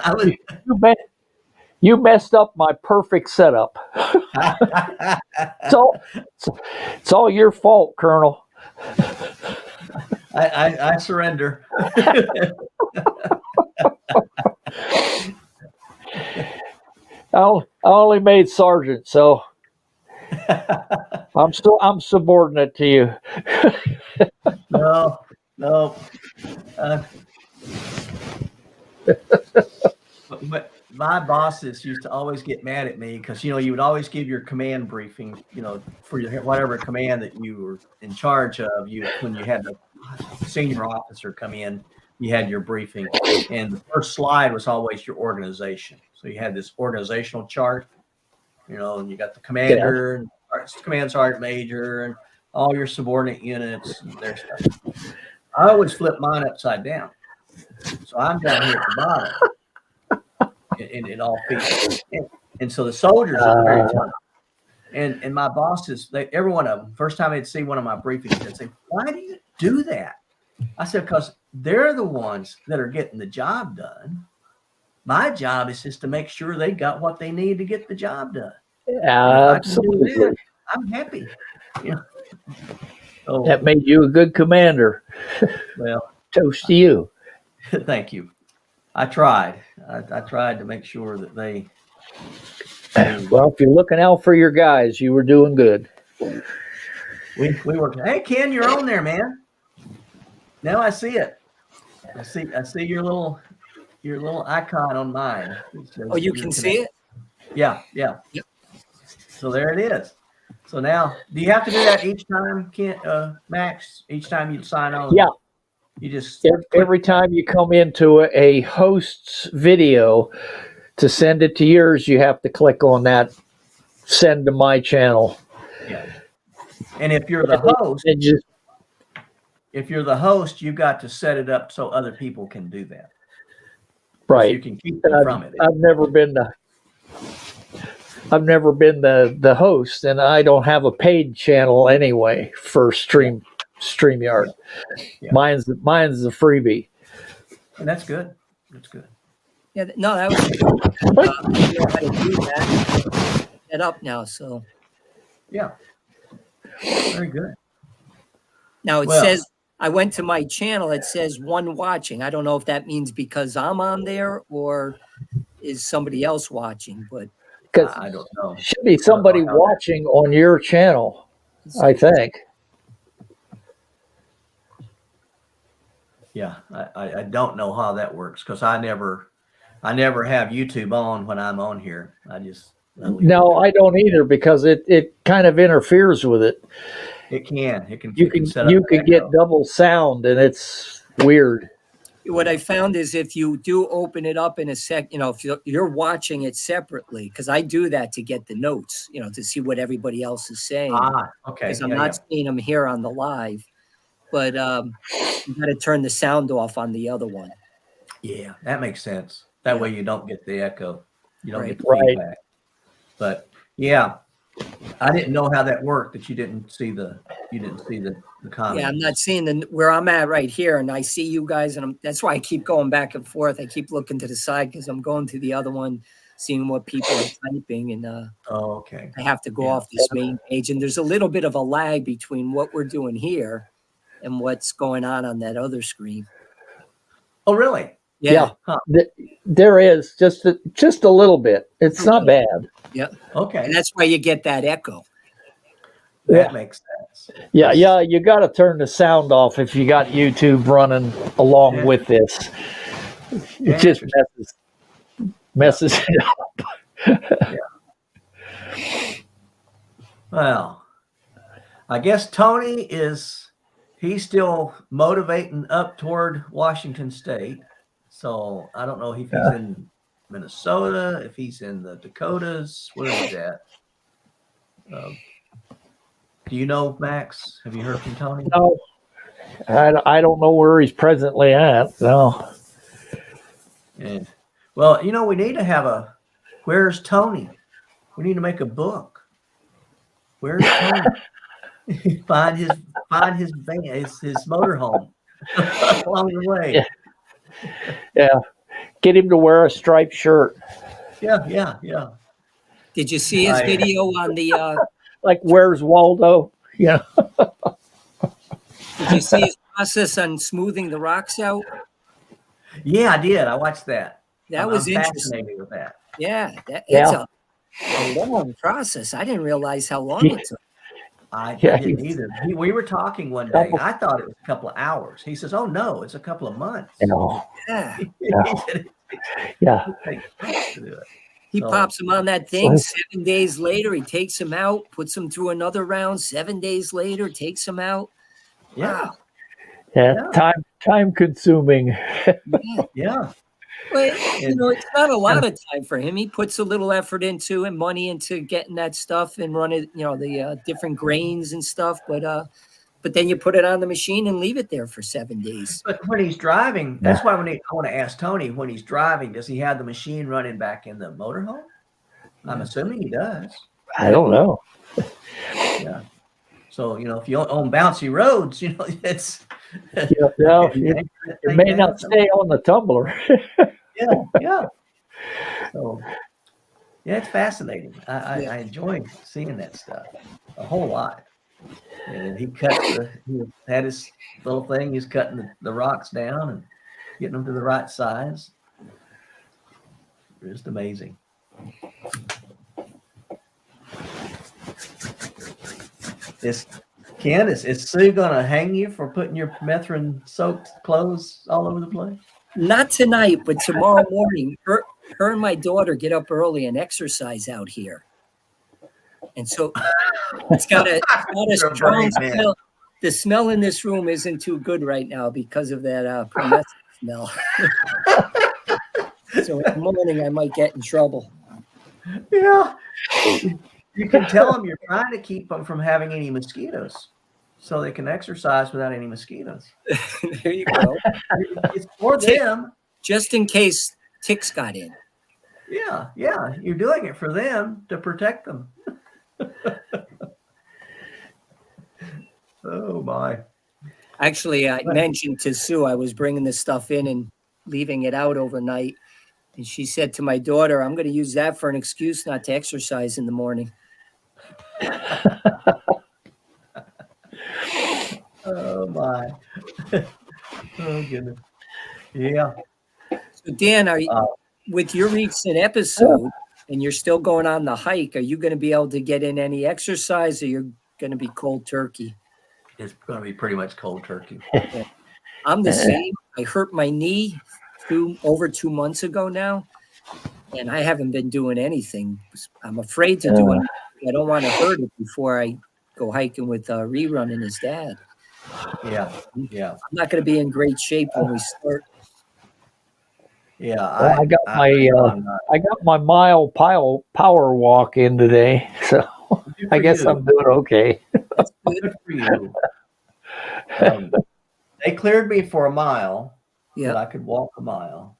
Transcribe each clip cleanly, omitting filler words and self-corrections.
I was. You, you messed up my perfect setup. It's all, it's all your fault, Colonel. I surrender. I only made sergeant, so I'm subordinate to you. No, no. Uh, but my bosses used to always get mad at me because you would always give your command briefing, for your whatever command that you were in charge of. When you had the senior officer come in, you had your briefing, and the first slide was always your organization. So you had this organizational chart, and you got the commander and command sergeant major and all your subordinate units and their stuff. I always flip mine upside down, so I'm down here at the bottom. In all feet, and so the soldiers at the very top, and my bosses, every one of them, first time they'd see one of my briefings, they'd say, "Why do you do that?" I said, "Because they're the ones that are getting the job done. My job is just to make sure they got what they need to get the job done. Absolutely. I'm happy." So, that made you a good commander. Well, toast to you. Thank you. I tried. I tried to make sure that they. Well, if you're looking out for your guys, you were doing good. We worked. Hey, Ken, you're on there, man. Now I see it. I see your little icon on mine. Oh, you can see it? Yeah. Yep. So there it is. So now, do you have to do that each time, Ken, Max? Each time you sign on? Yeah. You just every time you come into a host's video to send it to yours, you have to click on that send to my channel. Yeah. And if you're the host, you've got to set it up so other people can do that. Right. So you can keep them from it. I've never been the host, and I don't have a paid channel anyway for StreamYard. Yeah. Mine's the freebie. And that's good. That's good. Yeah, no, that was good. I know how to do that. Set up now, so. Yeah. Very good. Now it says, I went to my channel, it says one watching. I don't know if that means because I'm on there or is somebody else watching, but. I don't know. Should be somebody watching on your channel, I think. Yeah, I don't know how that works because I never have YouTube on when I'm on here. No, I don't either because it kind of interferes with it. It can. You can get double sound and it's weird. What I found is if you do open it up in a sec, if you're watching it separately, because I do that to get the notes, to see what everybody else is saying. Okay. Because I'm not seeing them here on the live, but you got to turn the sound off on the other one. Yeah, that makes sense. That way you don't get the echo. You don't get the feedback. But yeah, I didn't know how that worked. That you didn't see the comments. Yeah, I'm not seeing where I'm at right here, and I see you guys, and that's why I keep going back and forth. I keep looking to the side because I'm going to the other one, seeing what people are typing, and okay. I have to go off this main page, and there's a little bit of a lag between what we're doing here and what's going on that other screen. Oh, really? Yeah. Huh. There is just a little bit. It's not bad. Yeah. Okay. And that's why you get that echo. That makes sense. Yeah. You got to turn the sound off if you got YouTube running along with this. It just messes it up. Well, I guess Tony he's still motivating up toward Washington State. So I don't know if he's in Minnesota, if he's in the Dakotas, where is that? Do you know, Max? Have you heard from Tony? No, I don't know where he's presently at. No. Yeah. Well, we need to have Where's Tony? We need to make a book. Where's Tony? find his van, his motorhome along the way. Yeah. Get him to wear a striped shirt. Yeah. Did you see his video on the? Like, where's Waldo? Yeah. Did you see his process on smoothing the rocks out? Yeah, I did. I watched that. That was I'm interesting. fascinated with that. Yeah, Yeah. it's a long process. I didn't realize how long it took. I Yeah, didn't either. We were talking one day. I thought it was a couple of hours. He says, "Oh no, it's a couple of months." You know, Yeah, He said yeah. it takes months to do it. he So- pops him on that thing. 7 days later, he takes him out, puts him through another round. 7 days later, takes him out. Yeah, Yeah. Yeah. Time consuming. Yeah. yeah. Well, it's not a lot of time for him. He puts a little effort into and money into getting that stuff and running, the different grains and stuff. But then you put it on the machine and leave it there for 7 days. But when he's driving, that's why I want to ask Tony, when he's driving, does he have the machine running back in the motorhome? I'm assuming he does. I don't know. Yeah. So, if you own bouncy roads, it's Yeah, it may not stay on the tumbler. yeah. So, yeah, it's fascinating. I enjoy seeing that stuff a whole lot. And he had his little thing. He's cutting the rocks down and getting them to the right size. Just amazing. Ken, is Sue going to hang you for putting your permethrin-soaked clothes all over the place? Not tonight, but tomorrow morning. Her and my daughter get up early and exercise out here. And so it's got a strong smell. The smell in this room isn't too good right now because of that permethrin smell. So in the morning, I might get in trouble. Yeah. You can tell them you're trying to keep them from having any mosquitoes so they can exercise without any mosquitoes. There you go. It's for them. Just in case ticks got in. Yeah. You're doing it for them to protect them. Oh, my. Actually, I mentioned to Sue I was bringing this stuff in and leaving it out overnight. And she said to my daughter, I'm going to use that for an excuse not to exercise in the morning. Oh, my. Oh, goodness. Yeah. So, Dan, with your recent episode, and you're still going on the hike, are you going to be able to get in any exercise, or you're going to be cold turkey? It's going to be pretty much cold turkey. I'm the same. I hurt my knee over 2 months ago now, and I haven't been doing anything. I'm afraid to do it. I don't want to hurt it before I go hiking with Rerun and his dad. Yeah. I'm not going to be in great shape when we start. Yeah. Well, I got my mile power walk in today, so I guess I'm doing okay. Good for you. They cleared me for a mile. Yeah, that I could walk a mile,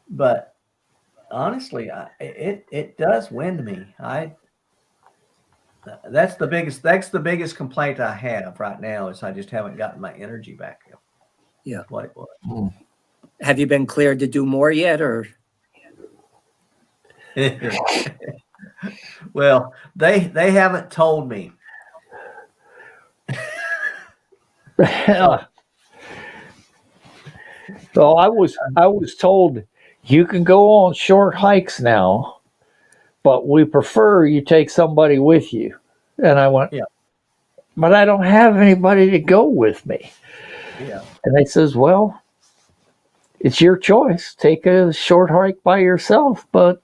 but honestly, it does wind me. That's the biggest complaint I have right now is I just haven't gotten my energy back up. Yeah, what it was. Have you been cleared to do more yet, or? Well, they haven't told me. So I was told you can go on short hikes now, but we prefer you take somebody with you. And I went, yeah, but I don't have anybody to go with me. Yeah. And they says, well, it's your choice. Take a short hike by yourself, but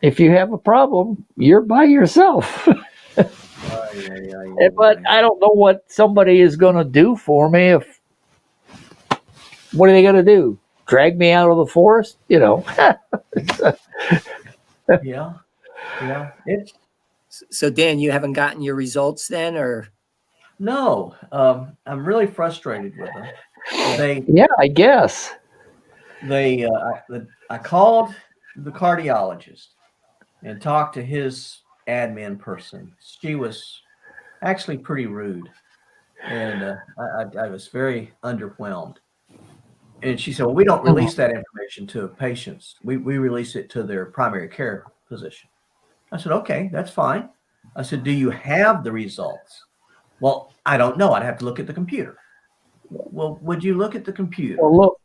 if you have a problem, you're by yourself. But I don't know what somebody is going to do for me. What are they going to do? Drag me out of the forest? Yeah. So, Dan, you haven't gotten your results then, or? No, I'm really frustrated with them. Yeah, I guess. I called the cardiologist and talked to his admin person. She was actually pretty rude, and I was very underwhelmed. And she said, well, we don't release that information to patients. We release it to their primary care physician. I said, okay, that's fine. I said, do you have the results? Well, I don't know. I'd have to look at the computer. Well, would you look at the computer? Well, look.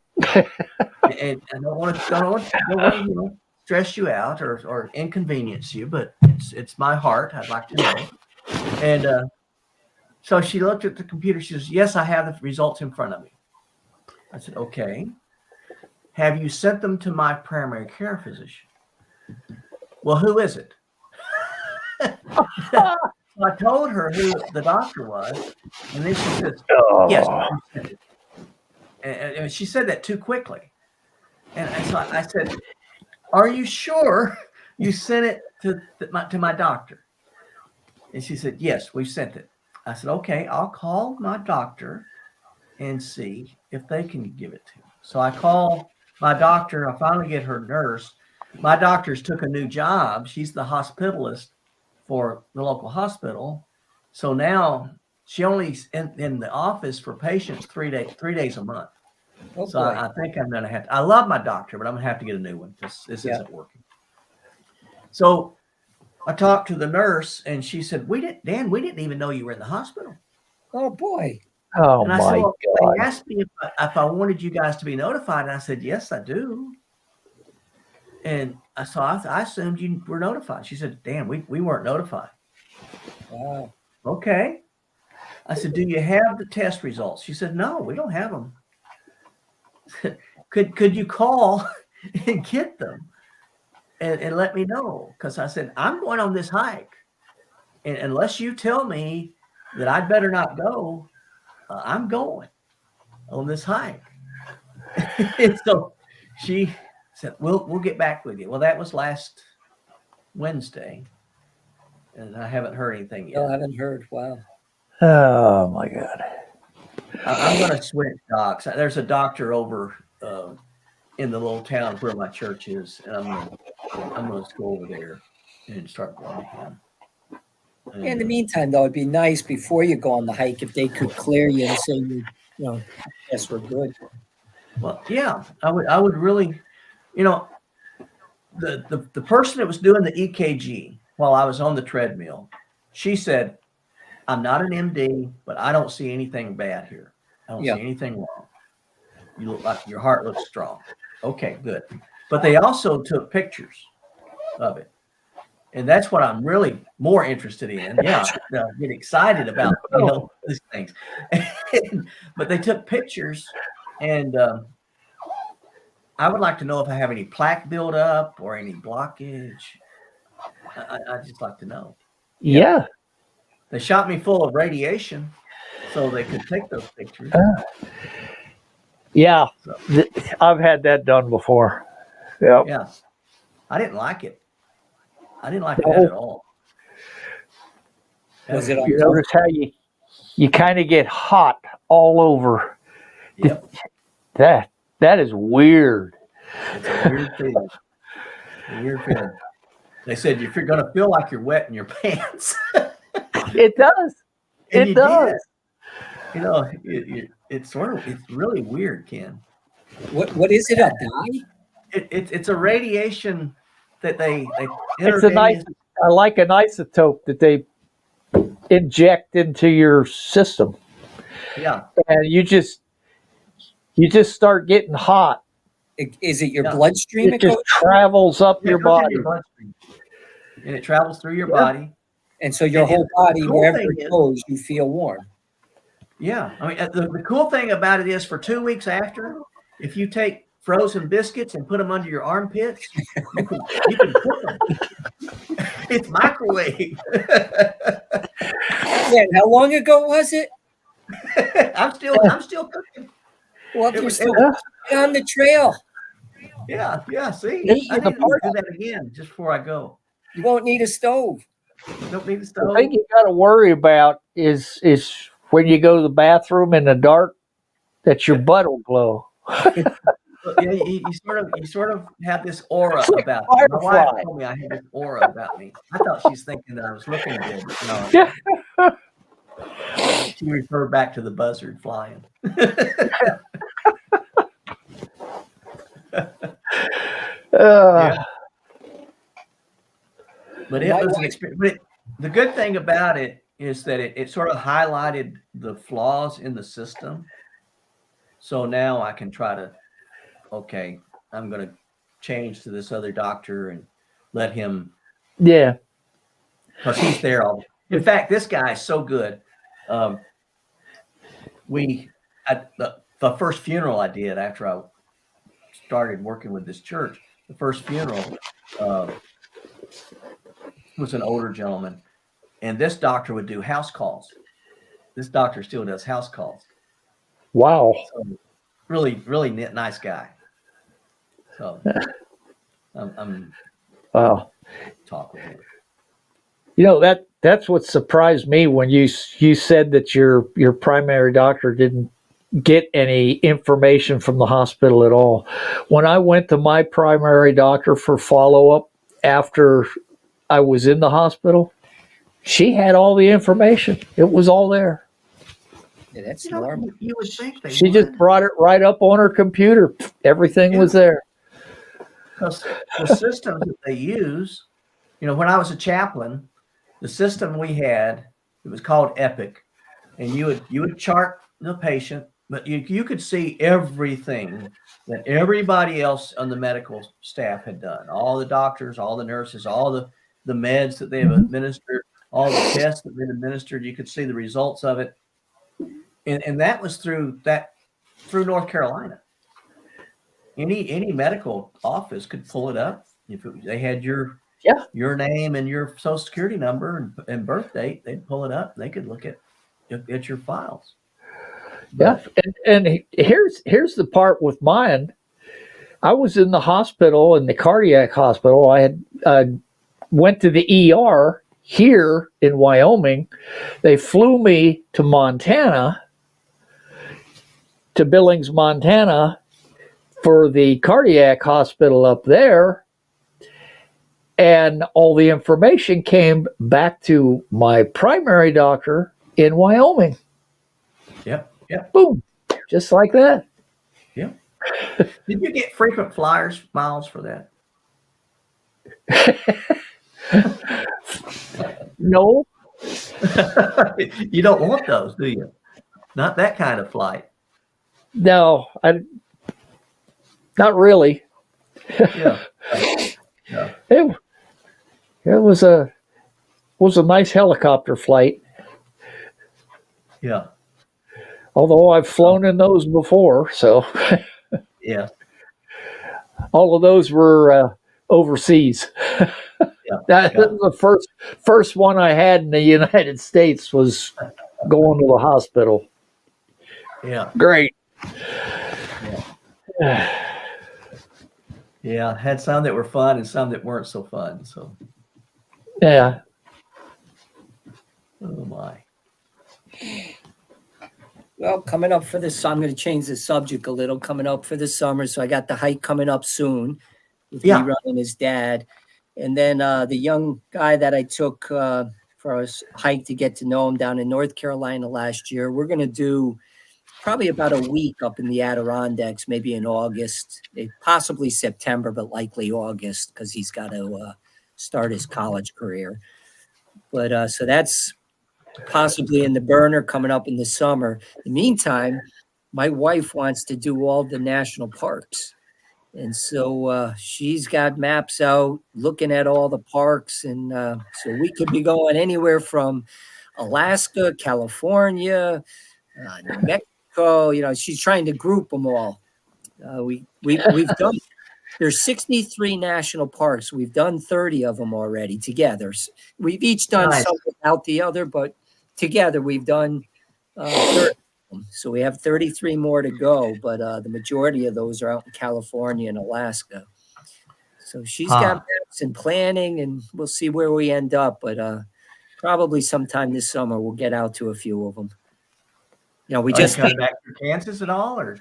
And I don't want to stress you out or inconvenience you, but it's my heart. I'd like to know. And so she looked at the computer. She says, yes, I have the results in front of me. I said, okay. Have you sent them to my primary care physician? Well, who is it? So I told her who the doctor was, and then she says, yes. And she said that too quickly. And so I said, are you sure you sent it to my doctor? And she said, yes, we sent it. I said, okay, I'll call my doctor and see if they can give it to me. So I call my doctor. I finally get her nurse. My doctor's took a new job. She's the hospitalist for the local hospital. So now she only's in the office for patients 3 days a month. Oh, So I think I'm going to have to, I love my doctor, but I'm going to have to get a new one because this isn't working. So I talked to the nurse and she said, Dan, we didn't even know you were in the hospital. Oh boy. Oh, And I my said, well, God. they asked me if I wanted you guys to be notified. And I said, yes, I do. And I assumed you were notified. She said, Dan, we weren't notified. Wow. Okay. I said, do you have the test results? She said, no, we don't have them. Could you call and get them and let me know? Because I said, I'm going on this hike. And unless you tell me that I'd better not go, I'm going on this hike. And so she said, we'll get back with you. Well, that was last Wednesday. And I haven't heard anything yet. No, I haven't heard. Wow. Oh, my God. I'm going to switch docs. There's a doctor over in the little town where my church is, and I'm going to go over there and start going to him. And, In the meantime, though, it'd be nice before you go on the hike if they could clear you and say yes, we're good. well, yeah, I would really, the person that was doing the EKG while I was on the treadmill, she said, I'm not an MD, but I don't see anything bad here. I don't see anything wrong. You look like your heart looks strong. Okay, good. But they also took pictures of it. And that's what I'm really more interested in. Yeah, get excited about, these things. But they took pictures, and I would like to know if I have any plaque buildup or any blockage. I'd just like to know. Yeah. They shot me full of radiation so they could take those pictures. Yeah. So, I've had that done before. Yep. yeah. I didn't like it. I didn't like that at all. Was it You notice how you kind of get hot all over. Yep. That is weird. It's a weird feeling. They said if you're going to feel like you're wet in your pants. It does. And It does. did. It's really weird, Ken. What is it? A dye? It's a radiation that they It's I like an isotope that they inject into your system, yeah. and you just start getting hot. Is it your bloodstream? It just travels up your It goes in body. your bloodstream, and it travels through your body. And so your And whole the body, cool wherever thing it is- goes, you feel warm. Yeah, I mean the cool thing about it is for 2 weeks after, if you take frozen biscuits and put them under your armpits, you can cook them. It's microwave. Man, how long ago was it? I'm still cooking. Well, if It you're was- still on the trail, Yeah. See, Eat I the need to do that again just before I go. you won't need a stove. Don't need the The stove. thing you got to worry about is when you go to the bathroom in the dark, that your butt will glow. Yeah, you sort of have this aura It's like about you. My wife firefly. told me I had this aura about me. I thought she's thinking that I was looking good. No. She referred back to the buzzard flying. Yeah. But it My was an experience. But the good thing about it is that it sort of highlighted the flaws in the system. So now I can try to, okay, I'm going to change to this other doctor and let him, Yeah. because he's there all. In fact, this guy is so good. The first funeral I did after I started working with this church, the first funeral was an older gentleman, and this doctor would do house calls. This doctor still does house calls. Wow. So really, really nice guy. So I'm Wow. talk with him. You know, that's what surprised me when you said that your primary doctor didn't get any information from the hospital at all. When I went to my primary doctor for follow-up after I was in the hospital, she had all the information. It was all there. Yeah, that's normal. You would think they She just brought it right up on her computer. Everything was there. Because the systems that they use, when I was a chaplain, the system we had, it was called Epic, and you would chart the patient, but you could see everything that everybody else on the medical staff had done. All the doctors, all the nurses, all the meds that they have administered, all the tests that they've administered. You could see the results of it, and that was through North Carolina. Any medical office could pull it up if they had your name and your social security number and birth date. They'd pull it up. They could look at your files. But, and here's the part with mine. I was in the hospital, in the cardiac hospital. I had went to the ER here in Wyoming. They flew me to Montana, to Billings, Montana, for the cardiac hospital up there, and all the information came back to my primary doctor in Wyoming. Yep. Boom, just like that. Yep. Did you get frequent flyers miles for that? No. You don't want those, do you? Not that kind of flight. No, not really. Yeah. It was a nice helicopter flight. Yeah. Although I've flown in those before, so Yeah. all of those were overseas. That was the first one I had in the United States was going to the hospital. Yeah. Great. Yeah. Had some that were fun and some that weren't so fun. So. Yeah. Oh my. Well, coming up for this, I'm going to change the subject a little. Coming up for the summer, so I got the hike coming up soon with me running his dad, and then the young guy that I took for a hike to get to know him down in North Carolina last year. We're going to do probably about a week up in the Adirondacks, maybe in August, possibly September, but likely August because he's got to start his college career. But so that's possibly in the burner coming up in the summer. In the meantime, my wife wants to do all the national parks. And so she's got maps out looking at all the parks. And so we could be going anywhere from Alaska, California, New Mexico. She's trying to group them all. We've done, there's 63 national parks. We've done 30 of them already together. We've each done some without the other, but together we've done 30. So we have 33 more to go, but the majority of those are out in California and Alaska. So she's got maps and planning, and we'll see where we end up. But probably sometime this summer we'll get out to a few of them. We just coming back to Kansas at all, or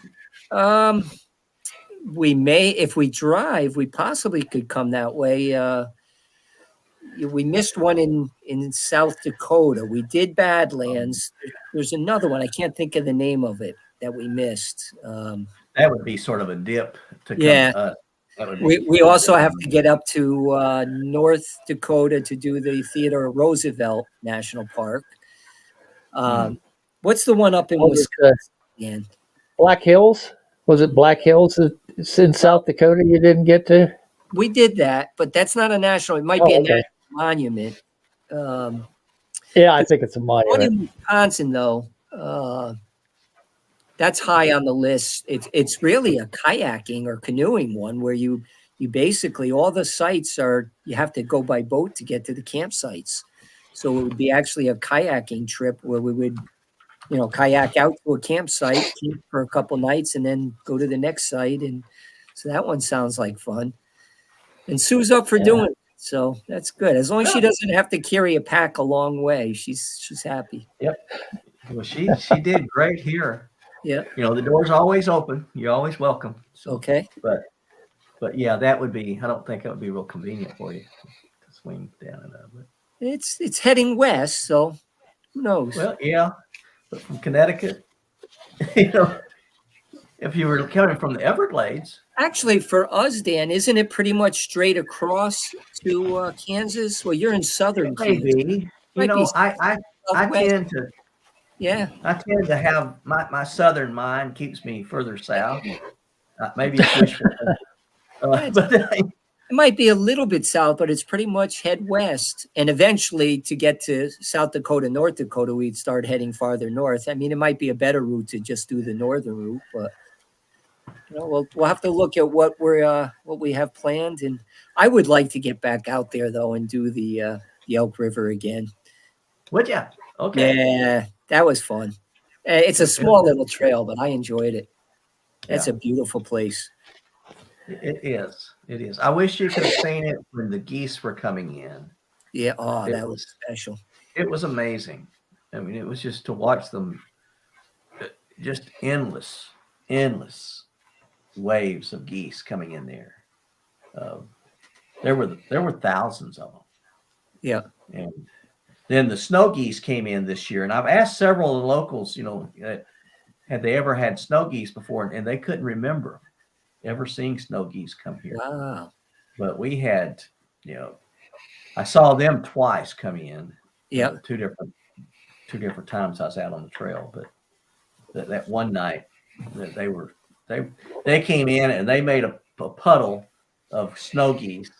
we may, if we drive, we possibly could come that way. We missed one in South Dakota. We did Badlands. There's another one. I can't think of the name of it that we missed. That would be sort of a dip to come. That would be, We also have to get up to North Dakota to do the Theodore Roosevelt National Park. What's the one up in Was it, Wisconsin? Again? Black Hills? Was it Black Hills that's in South Dakota you didn't get to? We did that, but that's not a national. It might Oh, be a okay. national monument. Um, Yeah, I think it's a one monument. in Wisconsin, though, that's high on the list. It's really a kayaking or canoeing one where you basically all the sites are you have to go by boat to get to the campsites. So it would be actually a kayaking trip where we would, kayak out to a campsite, camp for a couple nights, and then go to the next site. And so that one sounds like fun. And Sue's up for doing it, so that's good. As long as she doesn't have to carry a pack a long way, she's happy. Yep. Well, she did great here. Yeah. The door's always open. You're always welcome. So, Okay. but yeah, that would be. I don't think that would be real convenient for you to swing down and up. But, It's heading west, so who knows? well, yeah, but from Connecticut, if you were coming from the Everglades, Actually, for us, Dan, isn't it pretty much straight across to Kansas? Well, you're in southern Kansas. maybe. Might be I southwest. tend to have my southern mind keeps me further south. Maybe it's wishful thinking. But It might be a little bit south, but it's pretty much head west. And eventually, to get to South Dakota, North Dakota, we'd start heading farther north. I mean, it might be a better route to just do the northern route, but we'll have to look at what we have planned. And I would like to get back out there though and do the Elk River again. would ya? Okay. Yeah, that was fun. It's a small little trail, but I enjoyed it. That's Yeah. a beautiful place. It is. It is. I wish you could have seen it when the geese were coming in. Yeah. Oh, It that was was- special. It was amazing. I mean, it was just to watch them, just endless waves of geese coming in there. There were thousands of them. Yeah. And then the snow geese came in this year, and I've asked several of the locals, had they ever had snow geese before, and they couldn't remember ever seeing snow geese come here. Wow. But we had, I saw them twice come in. Yeah. Two different times I was out on the trail, but that one night that they came in and they made a puddle of snow geese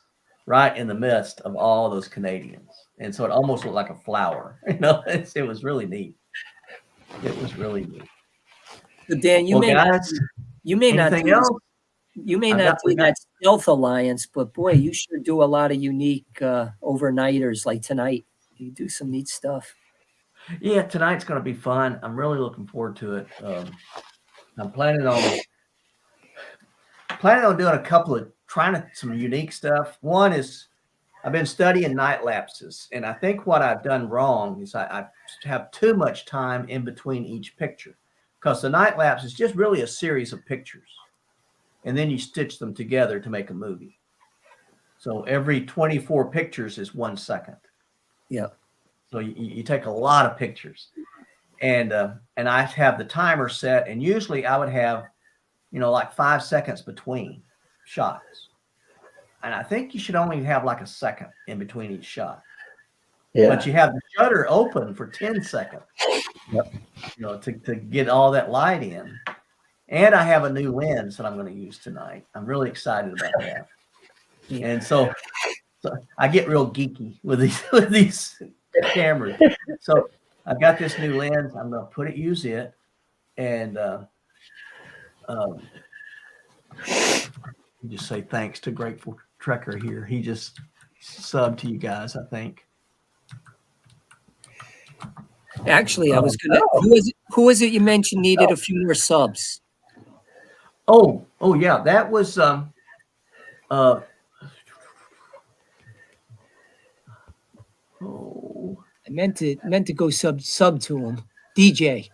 right in the midst of all those Canadians, and so it almost looked like a flower. It was really neat. It was really neat. So Dan, you Well, may not, guys, you may not anything do else? you may I've not got- do we got- that stealth alliance, but boy, you sure do a lot of unique overnighters like tonight. You do some neat stuff. Yeah, tonight's going to be fun. I'm really looking forward to it. I'm planning on doing a couple of some unique stuff. One is I've been studying night lapses, and I think what I've done wrong is I have too much time in between each picture, because the night lapse is just really a series of pictures, and then you stitch them together to make a movie. So every 24 pictures is 1 second. Yeah. So you take a lot of pictures, and I have the timer set, and usually I would have, like 5 seconds between shots, and I think you should only have like a second in between each shot. Yeah. But you have the shutter open for 10 seconds, to get all that light in. And I have a new lens that I'm going to use tonight. I'm really excited about that. And so I get real geeky with these cameras. So I've got this new lens. I'm going to use it. And just say thanks to Grateful Trekker here. He just subbed to you guys, I think. Actually, I was gonna. Who was it you mentioned needed a few more subs? Oh yeah, that was oh, I meant to go sub to him. DJ.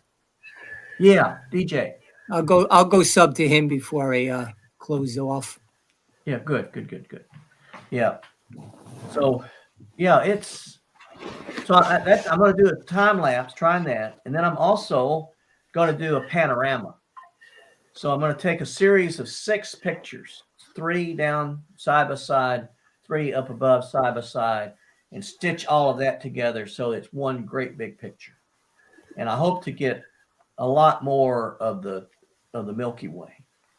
yeah, DJ. I'll go sub to him before I close off. Yeah, good. Yeah. So, yeah, I'm going to do a time lapse, trying that, and then I'm also going to do a panorama. So I'm going to take a series of 6 pictures, 3 down side by side, 3 up above side by side, and stitch all of that together so it's one great big picture. And I hope to get a lot more of the Milky Way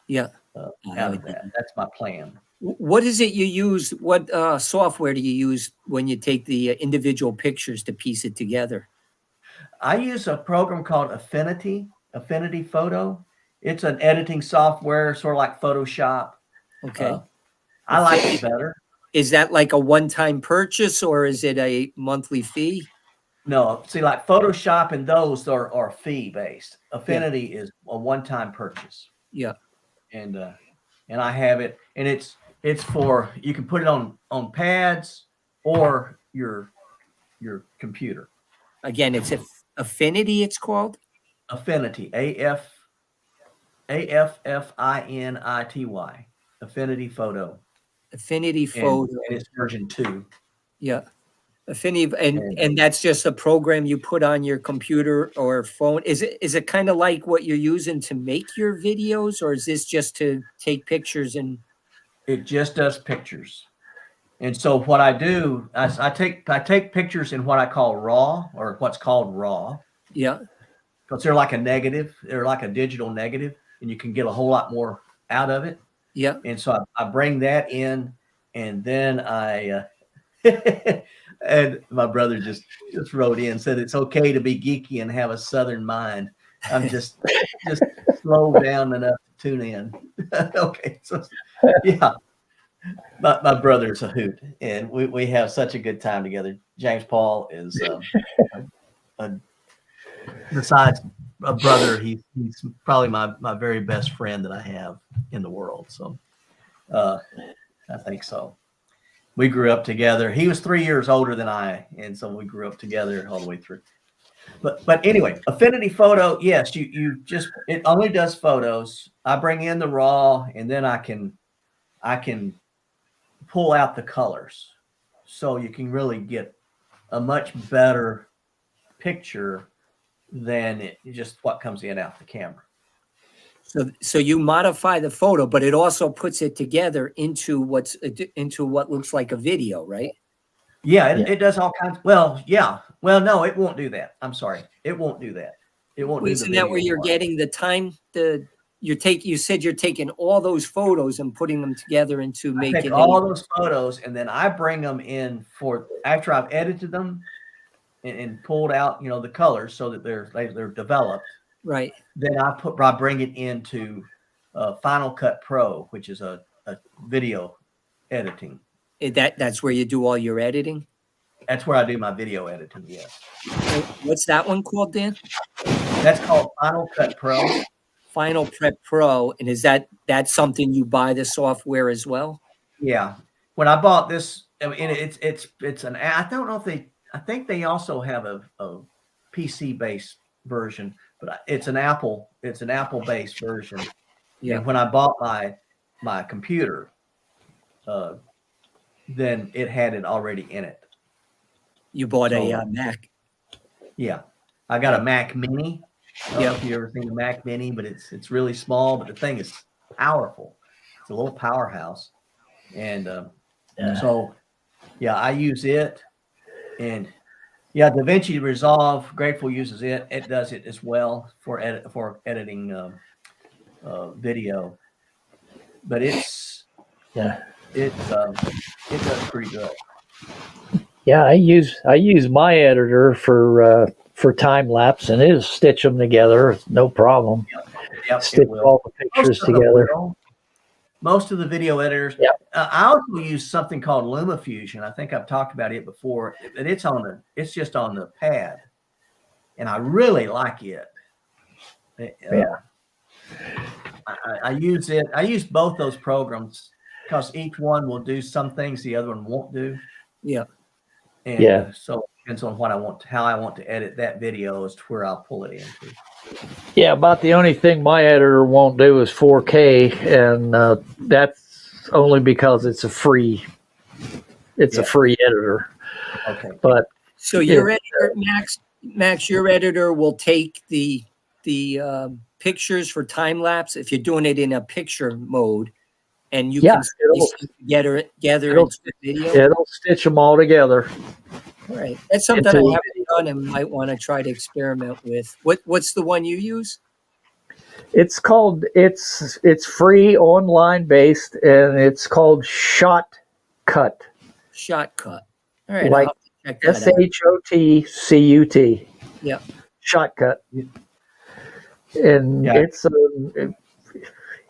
Yeah. out of that. That's my plan. What is it you use? What software do you use when you take the individual pictures to piece it together? I use a program called Affinity Photo. It's an editing software, sort of like Photoshop. Okay. I like it better. Is that like a one-time purchase or is it a monthly fee? No, see, like Photoshop and those are fee based. Affinity is a one-time purchase. Yeah. And I have it, and it's for, you can put it on pads or your computer. Again, it's Affinity, it's called? Affinity, AFFINITY, Affinity Photo. Affinity And Photo. it's version 2. Yeah. Affinity, and that's just a program you put on your computer or phone. Is it kind of like what you're using to make your videos, or is this just to take pictures and It just does pictures. And so what I do, I take pictures in what I call RAW, or what's called RAW, yeah. because they're like a negative. They're like a digital negative, and you can get a whole lot more out of it. Yeah. And so I bring that in, and then I and my brother just wrote in, said it's okay to be geeky and have a Southern mind. I'm just slow down enough to tune in. Okay, so yeah. My brother's a hoot, and we have such a good time together. James Paul is, besides a brother, he's probably my very best friend that I have in the world. So I think so. We grew up together. He was 3 years older than I, and so we grew up together all the way through. But anyway, Affinity Photo, yes, it only does photos. I bring in the RAW, and then I can pull out the colors, so you can really get a much better picture than just what comes in out the camera. So you modify the photo, but it also puts it together into what looks like a video, right? Yeah, it does all kinds. Well, yeah. Well, no, it won't do that. I'm sorry, it won't do that. It won't. Isn't that where you're getting the time? You said you're taking all those photos and putting them together into making. I take all those photos, and then I bring them in for after I've edited them and pulled out, the colors so that they're developed. Right. Then I bring it into Final Cut Pro, which is a video editing. That's where you do all your editing? That's where I do my video editing, yes. What's that one called, Dan? That's called Final Cut Pro. Final Cut Pro, and is that's something you buy the software as well? Yeah. When I bought this, I mean, it's an, I don't know if I think they also have a PC based version, but it's an Apple based version. Yeah. And when I bought my computer, then it had it already in it. You bought a Mac. Yeah. I got a Mac Mini. I don't know if you ever seen a Mac Mini, but it's really small, but the thing is powerful. It's a little powerhouse. And so, yeah, I use it. And yeah, DaVinci Resolve, Grateful uses it. It does it as well for editing video. But it does pretty good. Yeah, I use my editor for time lapse, and it'll stitch them together, no problem. Yep, stitch all the pictures together. Most of the video editors. Yep. I also use something called LumaFusion. I think I've talked about it before, but it's just on the pad, and I really like it. I use it. I use both those programs because each one will do some things the other one won't do. Yeah. And so it depends on how I want to edit that video as to where I'll pull it into. Yeah, about the only thing my editor won't do is 4K, and that's only because it's a free editor. Okay. But so your editor, Max, your editor will take the pictures for time lapse if you're doing it in a picture mode, and you Yeah, can gather it'll- into the video. It'll stitch them all together. All right, that's something I into a haven't done and might want to try to experiment with. What's the one you use? It's called it's free online based, and it's called Shotcut. Shotcut. All right, Like I'll have to check that out. SHOTCUT. Yeah. Shotcut. And Yeah.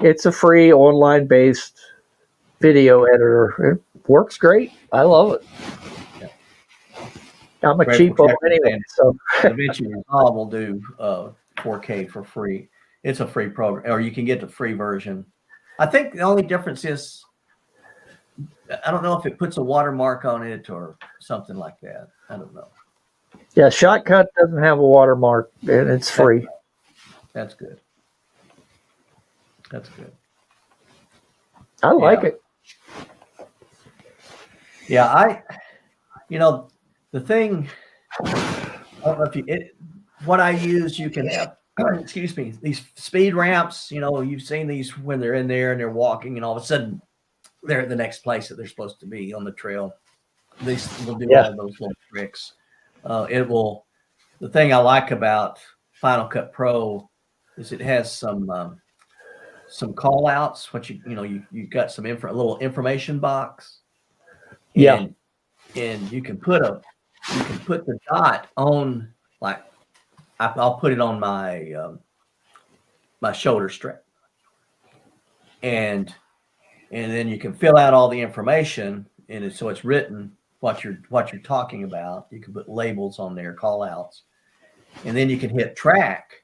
it's a free online based video editor. It works great. I love it. I'm a Grateful cheapo Check anyway, and so DaVinci Resolve will do 4K for free. It's a free program, or you can get the free version. I think the only difference is I don't know if it puts a watermark on it or something like that. I don't know. yeah, Shotcut doesn't have a watermark, and it's free. That's good. That's good. I like Yeah. it. Yeah, the thing. I don't know if what I use, you can have. Excuse me. These speed ramps. You've seen these when they're in there and they're walking, and all of a sudden they're at the next place that they're supposed to be on the trail. These will do all those little tricks. The thing I like about Final Cut Pro is it has some call outs. What you got a little information box. Yeah. And you can put the dot on, like I'll put it on my my shoulder strap, and then you can fill out all the information, and so it's written what you're talking about. You can put labels on there, call outs, and then you can hit track,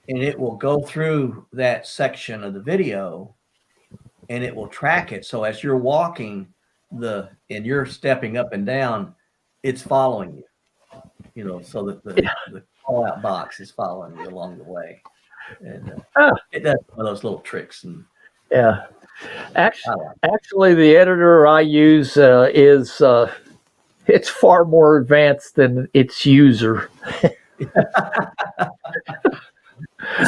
and it will go through that section of the video, and it will track it. So as you're walking and you're stepping up and down, it's following you. So that the call out box is following you along the way, and it does one of those little tricks. And Yeah. Actually, the editor I use is it's far more advanced than its user.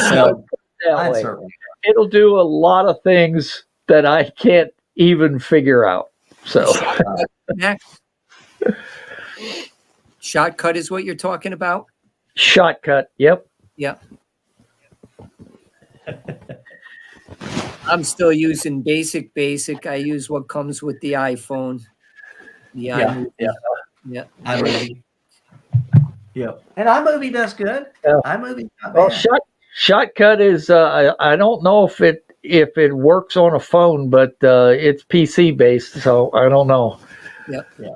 so That way. certainly. It'll do a lot of things that I can't even figure out. So Next. Shotcut is what you're talking about? Shotcut, yep. Yep. I'm still using basic. I use what comes with the iPhone. The iMovie. Yeah. iMovie. Yep. And iMovie does good. Yeah. iMovie not Well, bad. Shotcut is I don't know if it works on a phone, but it's PC based, so I don't know. Yep. Yeah.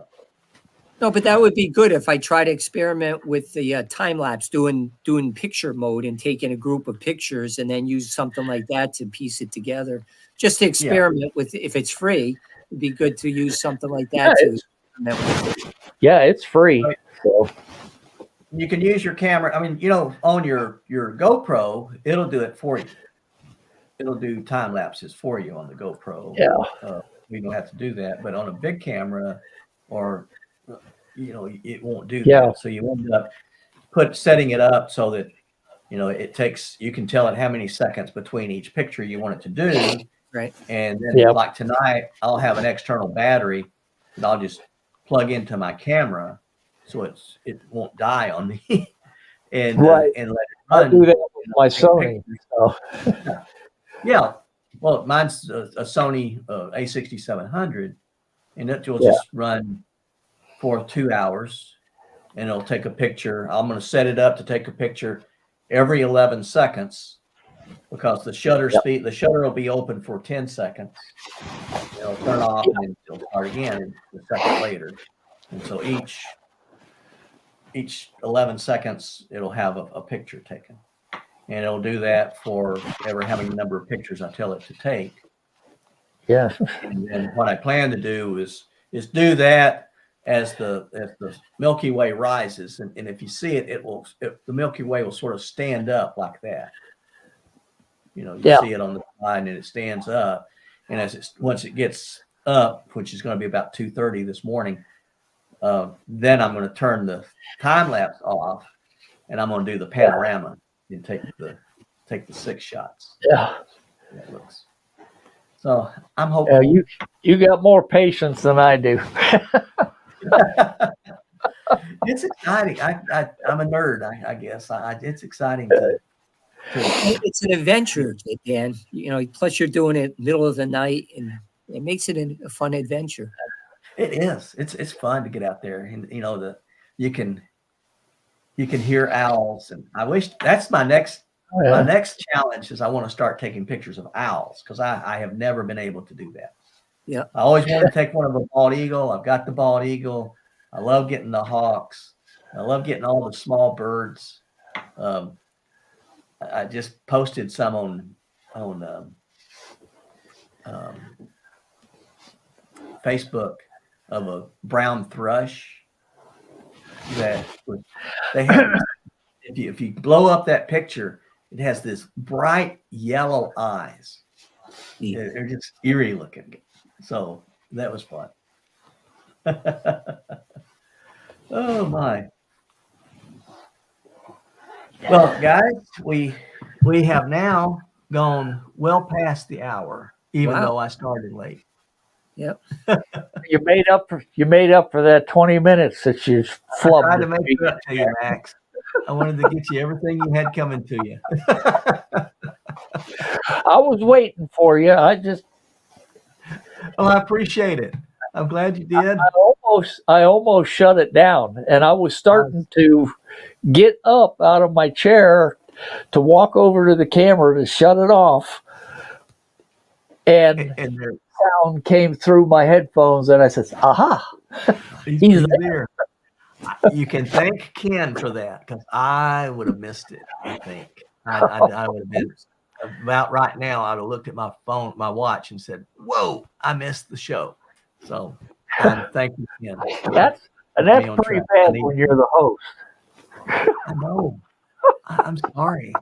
No, but that would be good if I try to experiment with the time lapse, doing picture mode and taking a group of pictures and then use something like that to piece it together. Just to experiment with, if it's free, it'd be good to use something like that to experiment with. Yeah, it's free. Right. So. You can use your camera. I mean, on your GoPro, it'll do it for you. It'll do time lapses for you on the GoPro. Yeah. We don't have to do that, but on a big camera, or it won't do Yeah. that. So you end up setting it up so that you can tell it how many seconds between each picture you want it to do. Right. And then like tonight, I'll have an external battery that I'll just plug into my camera, so it won't die on me, and let it run. I do that with my Sony. So. Yeah. Well, mine's a Sony A6700, and it will just run for 2 hours, and it'll take a picture. I'm going to set it up to take a picture every 11 seconds, because the shutter will be open for 10 seconds. It'll turn off and then it'll start again a second later. And so each 11 seconds, it'll have a picture taken. And it'll do that for how many number of pictures I tell it to take. Yeah. And then what I plan to do is do that as the Milky Way rises, and if you see the Milky Way will sort of stand up like that. You see it on the line and it stands up, and once it gets up, which is going to be about 2:30 this morning, then I'm going to turn the time lapse off, and I'm going to do the panorama and take the 6 shots. Yeah. That looks. So I'm hopeful. You got more patience than I do. It's exciting. I'm a nerd, I guess. It's exciting to It's an adventure, Dan. Plus you're doing it middle of the night, and it makes it a fun adventure. It is. It's fun to get out there, and you can hear owls, and I wish that's my next challenge is I want to start taking pictures of owls because I have never been able to do that. Yeah, I always wanted to take one of a bald eagle. I've got the bald eagle. I love getting the hawks. I love getting all the small birds. I just posted some on Facebook of a brown thrush they have. If you blow up that picture, it has this bright yellow eyes. Yeah. They're just eerie looking. So that was fun. Oh my. Well, guys, we have now gone well past the hour, even Wow. though I started late. Yep. You made up for that 20 minutes that you I tried flubbed. to make it up to you, Max. I wanted to get you everything you had coming to you. I was waiting for you. Well, I appreciate it. I'm glad you did. I almost shut it down, and I was starting to get up out of my chair to walk over to the camera to shut it off, and sound came through my headphones, and I said, "Aha, he's there." You can thank Ken for that because I would have missed it. I think I would have been about right now. I'd have looked at my phone, my watch, and said, "Whoa, I missed the show." So thank you, Ken. That's pretty bad when you're the host. I know. I'm sorry.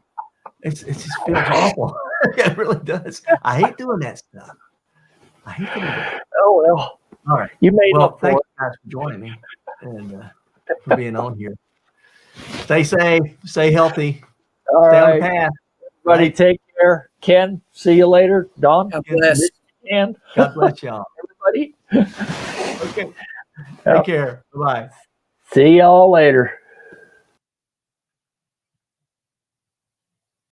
It just feels awful. It really does. I hate doing that stuff. I hate doing that. Oh well. All right. You made up for thank it. you guys for joining me and for being on here. Stay safe. Stay healthy. All Stay right. on the path. Everybody, Right. take care. Ken, see you later. Don, God bless. and God bless y'all. everybody. Okay. Take care. Bye-bye. See y'all later.